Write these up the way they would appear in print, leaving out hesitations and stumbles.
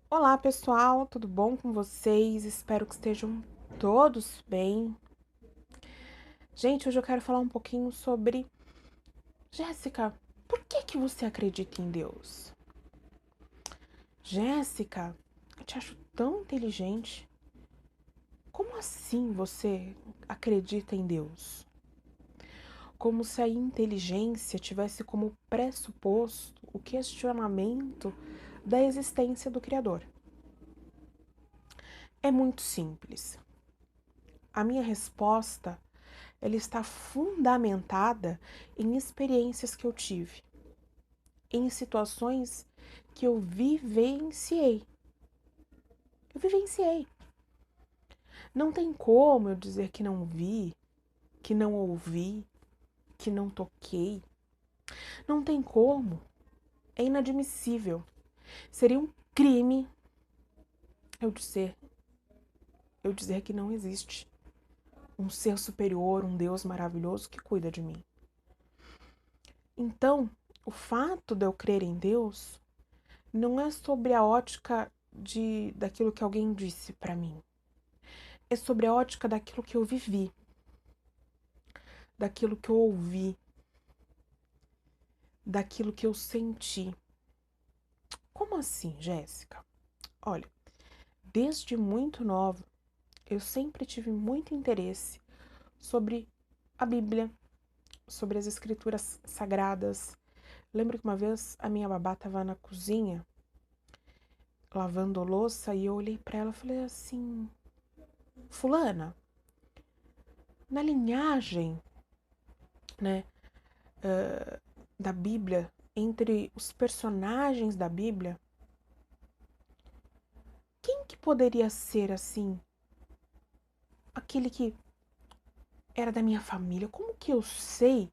Olá, pessoal, tudo bom com vocês? Espero que estejam todos bem. Gente, hoje eu quero falar um pouquinho sobre Jéssica. Por que você acredita em Deus? Jéssica, eu te acho tão inteligente. Como assim você acredita em Deus? Como se a inteligência tivesse como pressuposto o questionamento da existência do Criador. É muito simples. A minha resposta ela está fundamentada em experiências que eu tive, em situações que eu vivenciei. Eu vivenciei. Não tem como eu dizer que não vi, que não ouvi, que não toquei. Não tem como. É inadmissível. Seria um crime eu dizer, eu dizer que não existe um ser superior, um Deus maravilhoso que cuida de mim. Então, o fato de eu crer em Deus não é sobre a ótica daquilo que alguém disse para mim. É sobre a ótica daquilo que eu vivi, daquilo que eu ouvi, daquilo que eu senti. Como assim, Jéssica? Olha, desde muito nova, eu sempre tive muito interesse sobre a Bíblia, sobre as escrituras sagradas. Lembro que uma vez a minha babá estava na cozinha lavando louça e eu olhei para ela e falei assim: Fulana, na linhagem, né, da Bíblia, entre os personagens da Bíblia, quem que poderia ser assim, aquele que era da minha família? Como que eu sei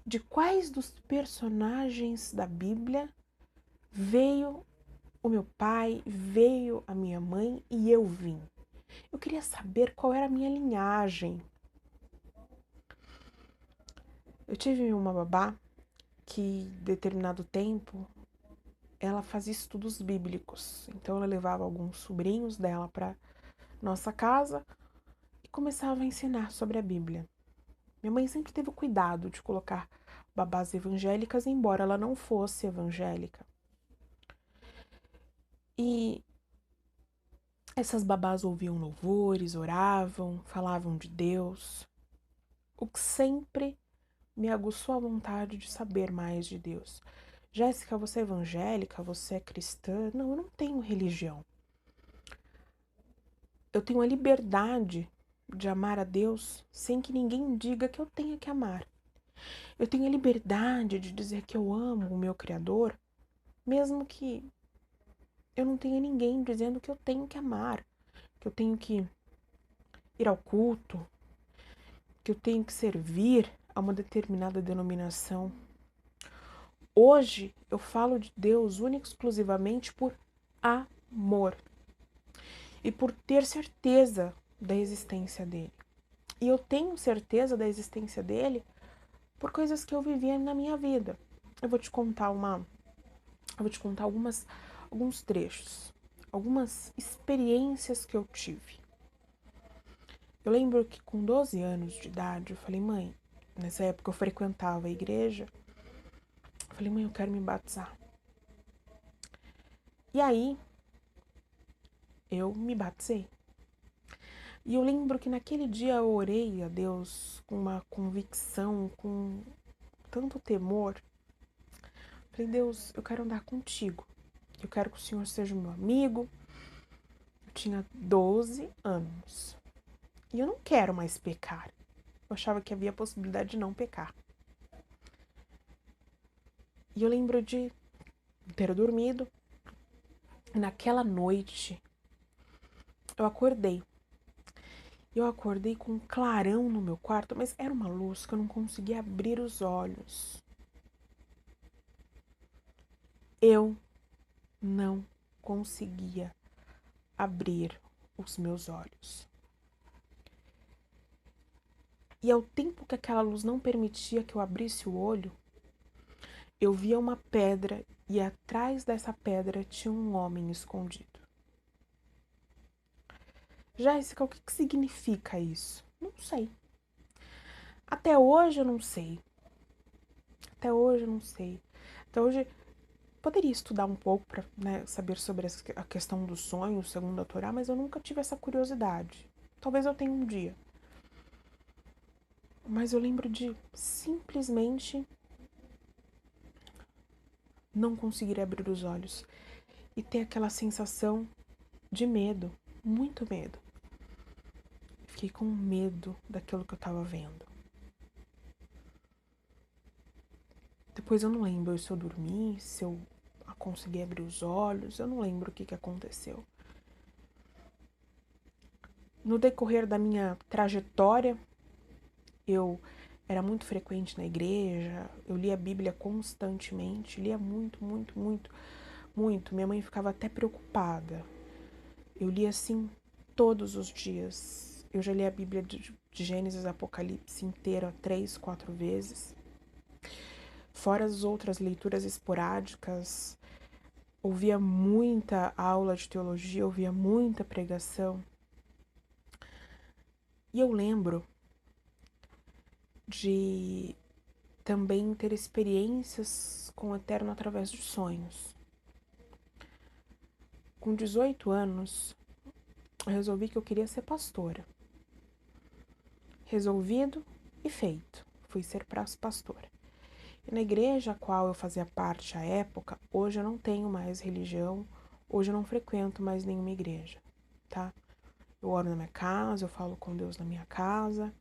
de quais dos personagens da Bíblia veio o meu pai, veio a minha mãe e eu vim? Eu queria saber qual era a minha linhagem. Eu tive uma babá que, determinado tempo, ela fazia estudos bíblicos. Então, ela levava alguns sobrinhos dela para nossa casa e começava a ensinar sobre a Bíblia. Minha mãe sempre teve o cuidado de colocar babás evangélicas, embora ela não fosse evangélica. E essas babás ouviam louvores, oravam, falavam de Deus, o que sempre me aguçou a vontade de saber mais de Deus. Jéssica, você é evangélica? Você é cristã? Não, eu não tenho religião. Eu tenho a liberdade de amar a Deus sem que ninguém diga que eu tenha que amar. Eu tenho a liberdade de dizer que eu amo o meu Criador, mesmo que eu não tenha ninguém dizendo que eu tenho que amar, que eu tenho que ir ao culto, que eu tenho que servir a uma determinada denominação. Hoje eu falo de Deus única e exclusivamente por amor e por ter certeza da existência dele. E eu tenho certeza da existência dele por coisas que eu vivia na minha vida. Eu vou te contar alguns trechos, algumas experiências que eu tive. Eu lembro que com 12 anos de idade, eu falei: mãe, nessa época eu frequentava a igreja, eu falei: mãe, eu quero me batizar. E aí, eu me batizei. E eu lembro que naquele dia eu orei a Deus com uma convicção, com tanto temor. Falei: Deus, eu quero andar contigo. Eu quero que o Senhor seja meu amigo. Eu tinha 12 anos. E eu não quero mais pecar. Eu achava que havia a possibilidade de não pecar. E eu lembro de ter dormido. E naquela noite, eu acordei. Eu acordei com um clarão no meu quarto, mas era uma luz que eu não conseguia abrir os olhos. Eu não conseguia abrir os meus olhos. E ao tempo que aquela luz não permitia que eu abrisse o olho, eu via uma pedra e atrás dessa pedra tinha um homem escondido. Jéssica, o que significa isso? Não sei. Até hoje eu não sei. Até hoje eu não sei. Até hoje poderia estudar um pouco para, né, saber sobre a questão do sonho, segundo a Torá, mas eu nunca tive essa curiosidade. Talvez eu tenha um dia. Mas eu lembro de simplesmente não conseguir abrir os olhos e ter aquela sensação de medo, muito medo. Fiquei com medo daquilo que eu estava vendo. Depois eu não lembro se eu dormi, se eu consegui abrir os olhos, eu não lembro o que aconteceu. No decorrer da minha trajetória, eu era muito frequente na igreja, eu lia a Bíblia constantemente, lia muito, muito, muito, muito. Minha mãe ficava até preocupada. Eu lia assim todos os dias. Eu já li a Bíblia de Gênesis a Apocalipse inteira 3, 4 vezes. Fora as outras leituras esporádicas, ouvia muita aula de teologia, ouvia muita pregação. E eu lembro de também ter experiências com o Eterno através de sonhos. Com 18 anos, eu resolvi que eu queria ser pastora. Resolvido e feito. Fui ser pastora. E na igreja a qual eu fazia parte à época, hoje eu não tenho mais religião, hoje eu não frequento mais nenhuma igreja, tá? Eu oro na minha casa, eu falo com Deus na minha casa.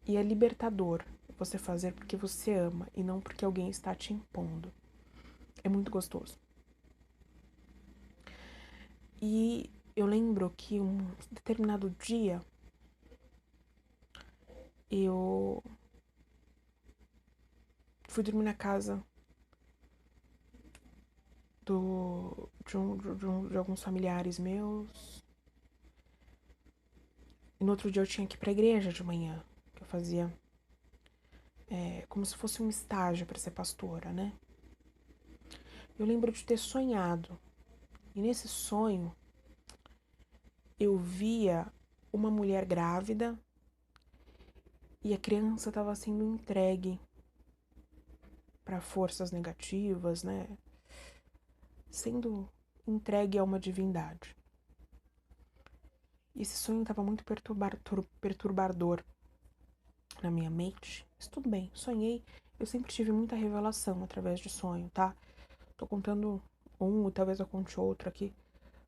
E é libertador você fazer porque você ama e não porque alguém está te impondo. É muito gostoso. E eu lembro que um determinado dia eu fui dormir na casa de alguns familiares meus. E no outro dia eu tinha que ir pra igreja de manhã, que eu fazia como se fosse um estágio para ser pastora, né? Eu lembro de ter sonhado. E nesse sonho eu via uma mulher grávida e a criança estava sendo entregue para forças negativas, né? Sendo entregue a uma divindade. E esse sonho estava muito perturbador na minha mente. Mas tudo bem, sonhei. Eu sempre tive muita revelação através de sonho, tá? Tô contando um, talvez eu conte outro aqui,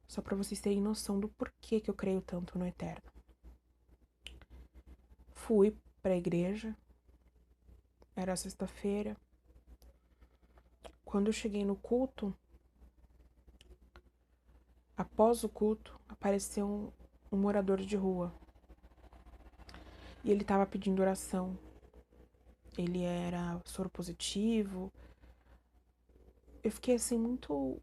só para vocês terem noção do porquê que eu creio tanto no Eterno. Fui para a igreja, era sexta-feira. Quando eu cheguei no culto, após o culto, apareceu um morador de rua. E ele estava pedindo oração. Ele era soro positivo. Eu fiquei assim muito.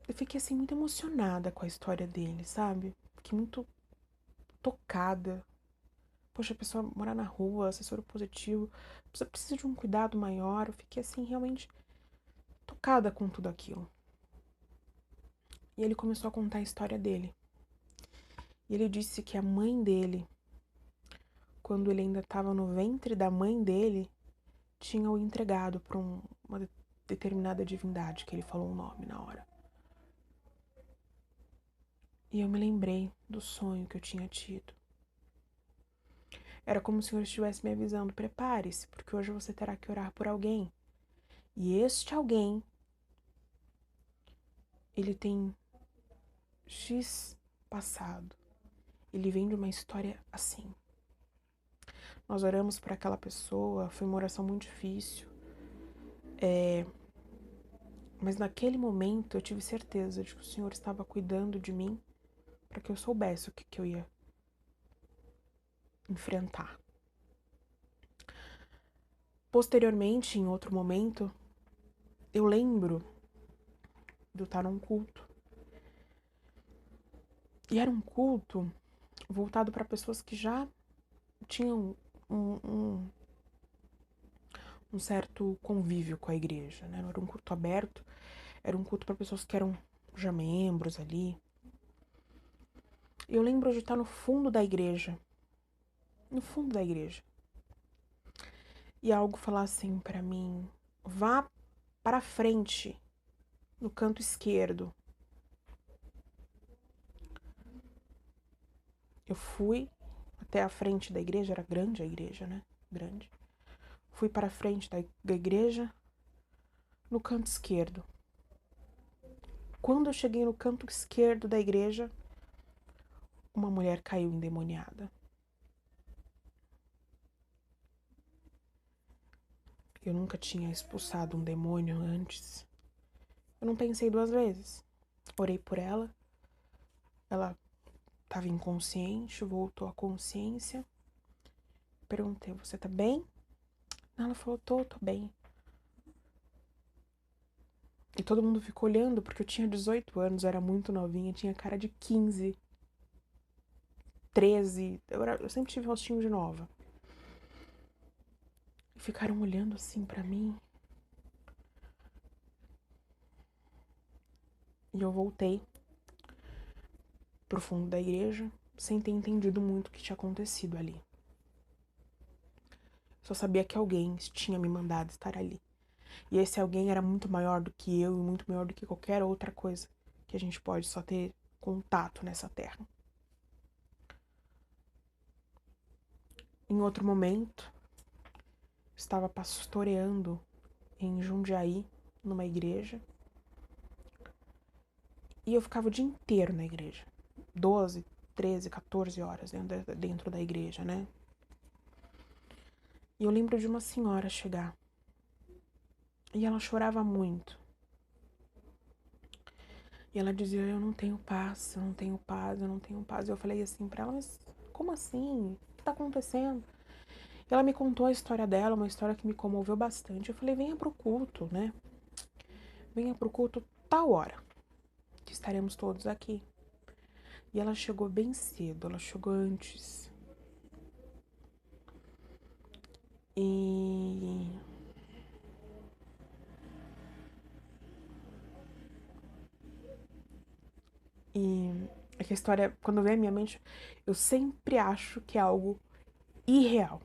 Eu fiquei assim muito emocionada com a história dele, sabe? Fiquei muito tocada. Poxa, a pessoa morar na rua, ser soro positivo, a pessoa precisa de um cuidado maior. Eu fiquei assim realmente tocada com tudo aquilo. E ele começou a contar a história dele. E ele disse que a mãe dele, quando ele ainda estava no ventre da mãe dele, tinha o entregado para uma determinada divindade, que ele falou o nome na hora. E eu me lembrei do sonho que eu tinha tido. Era como se o Senhor estivesse me avisando: prepare-se, porque hoje você terá que orar por alguém. E este alguém, ele tem X passado. Ele vem de uma história assim. Nós oramos por aquela pessoa, foi uma oração muito difícil. Mas naquele momento eu tive certeza de que o Senhor estava cuidando de mim para que eu soubesse o que eu ia enfrentar. Posteriormente, em outro momento, eu lembro de eu estar num culto. E era um culto voltado para pessoas que já tinham um certo convívio com a igreja, né? Não era um culto aberto, era um culto para pessoas que eram já membros ali. Eu lembro de estar no fundo da igreja, no fundo da igreja, e algo falar assim para mim: vá para frente, no canto esquerdo. Eu fui até a frente da igreja, era grande a igreja, né? Grande. Fui para a frente da igreja, no canto esquerdo. Quando eu cheguei no canto esquerdo da igreja, uma mulher caiu endemoniada. Eu nunca tinha expulsado um demônio antes. Eu não pensei duas vezes. Orei por ela. Ela estava inconsciente, voltou à consciência. Perguntei: você tá bem? Ela falou: tô bem. E todo mundo ficou olhando, porque eu tinha 18 anos, eu era muito novinha, tinha cara de 15, 13. Eu sempre tive rostinho de nova. E ficaram olhando assim pra mim. E eu voltei pro fundo da igreja, sem ter entendido muito o que tinha acontecido ali. Só sabia que alguém tinha me mandado estar ali. E esse alguém era muito maior do que eu e muito maior do que qualquer outra coisa que a gente pode só ter contato nessa terra. Em outro momento, estava pastoreando em Jundiaí, numa igreja. E eu ficava o dia inteiro na igreja. 12, 13, 14 horas dentro da igreja, né? E eu lembro de uma senhora chegar. E ela chorava muito. E ela dizia: eu não tenho paz, eu não tenho paz, eu não tenho paz. E eu falei assim pra ela: mas como assim? O que tá acontecendo? E ela me contou a história dela, uma história que me comoveu bastante. Eu falei: venha pro culto, né? Venha pro culto tal hora, que estaremos todos aqui. E ela chegou bem cedo, ela chegou antes. E é que a história, quando vem à minha mente, eu sempre acho que é algo irreal.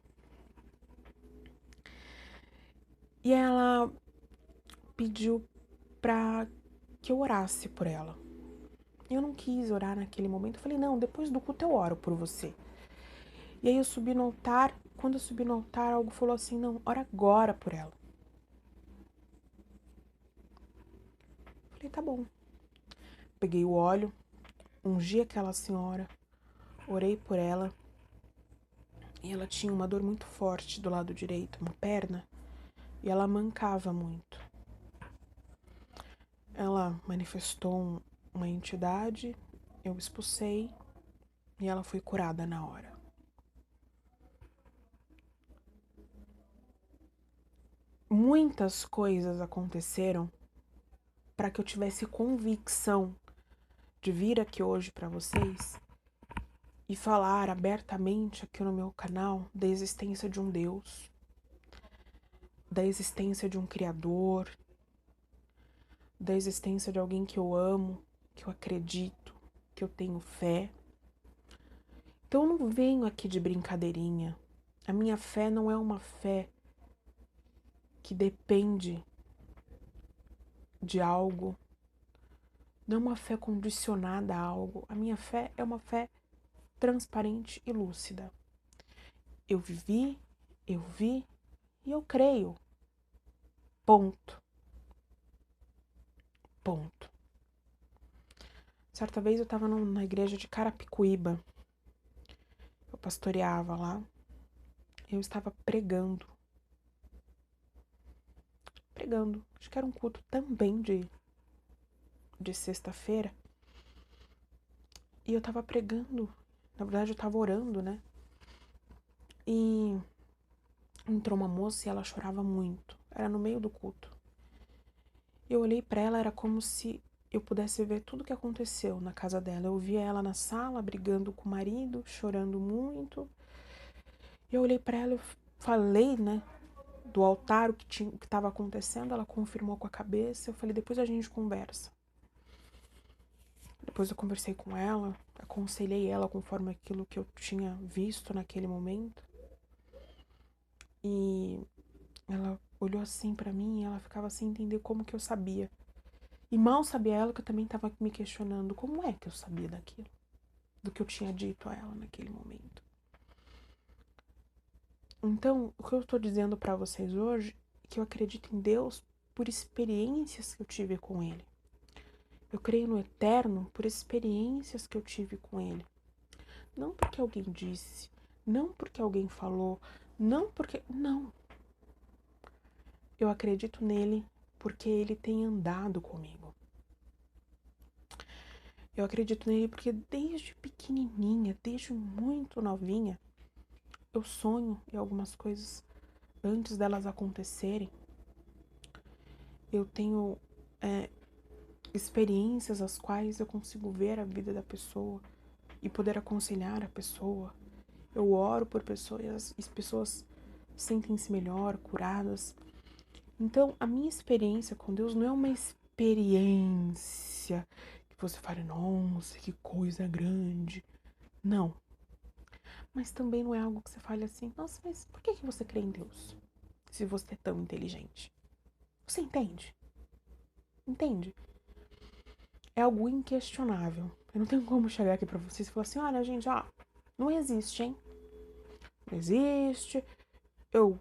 E ela pediu pra que eu orasse por ela. Eu não quis orar naquele momento. Eu falei: não, depois do culto eu oro por você. E aí eu subi no altar. Quando eu subi no altar, algo falou assim: não, ora agora por ela. Eu falei: tá bom. Peguei o óleo, ungi aquela senhora, orei por ela. E ela tinha uma dor muito forte do lado direito, uma perna. E ela mancava muito. Ela manifestou uma entidade, eu expulsei e ela foi curada na hora. Muitas coisas aconteceram para que eu tivesse convicção de vir aqui hoje para vocês e falar abertamente aqui no meu canal da existência de um Deus, da existência de um Criador, da existência de alguém que eu amo, que eu acredito, que eu tenho fé. Então eu não venho aqui de brincadeirinha. A minha fé não é uma fé que depende de algo, não é uma fé condicionada a algo. A minha fé é uma fé transparente e lúcida. Eu vivi, eu vi e eu creio. Ponto. Ponto. Certa vez eu estava na igreja de Carapicuíba. Eu pastoreava lá. Eu estava pregando. Acho que era um culto também de sexta-feira. E eu estava pregando. Na verdade, eu estava orando, né? E entrou uma moça e ela chorava muito. Era no meio do culto. Eu olhei para ela, era como se eu pudesse ver tudo o que aconteceu na casa dela. Eu via ela na sala, brigando com o marido, chorando muito. E eu olhei para ela e falei, né? do altar o que estava acontecendo, ela confirmou com a cabeça. Eu falei, depois a gente conversa. Depois eu conversei com ela, aconselhei ela conforme aquilo que eu tinha visto naquele momento. E ela olhou assim pra mim e ela ficava sem entender como que eu sabia. E mal sabia ela que eu também estava me questionando como é que eu sabia daquilo, do que eu tinha dito a ela naquele momento. Então, o que eu estou dizendo para vocês hoje é que eu acredito em Deus por experiências que eu tive com Ele. Eu creio no eterno por experiências que eu tive com Ele. Não porque alguém disse, não porque alguém falou, não porque... Não. Eu acredito nele porque Ele tem andado comigo. Eu acredito nele porque desde pequenininha, desde muito novinha, eu sonho em algumas coisas antes delas acontecerem. Eu tenho experiências as quais eu consigo ver a vida da pessoa e poder aconselhar a pessoa. Eu oro por pessoas e as pessoas sentem-se melhor, curadas. Então, a minha experiência com Deus não é uma experiência que você fale, nossa, que coisa grande. Não. Mas também não é algo que você fale assim, nossa, mas por que você crê em Deus? Se você é tão inteligente. Você entende? Entende? É algo inquestionável. Eu não tenho como chegar aqui pra vocês e falar assim, olha, gente, ó, não existe, hein? Não existe, eu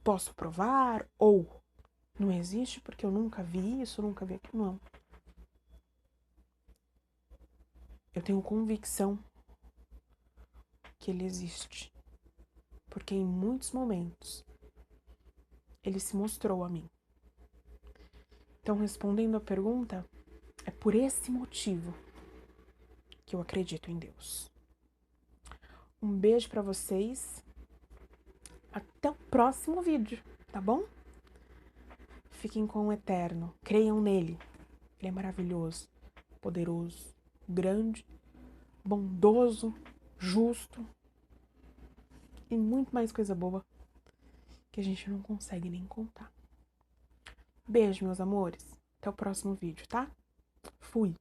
posso provar, ou não existe porque eu nunca vi isso, nunca vi aquilo. Não. Eu tenho convicção que ele existe. Porque em muitos momentos ele se mostrou a mim. Então, respondendo a pergunta, é por esse motivo que eu acredito em Deus. Um beijo pra vocês. Até o próximo vídeo, tá bom? Fiquem com o Eterno. Creiam nele. Ele é maravilhoso, poderoso, grande, bondoso, justo e muito mais coisa boa que a gente não consegue nem contar. Beijo, meus amores. Até o próximo vídeo, tá? Fui!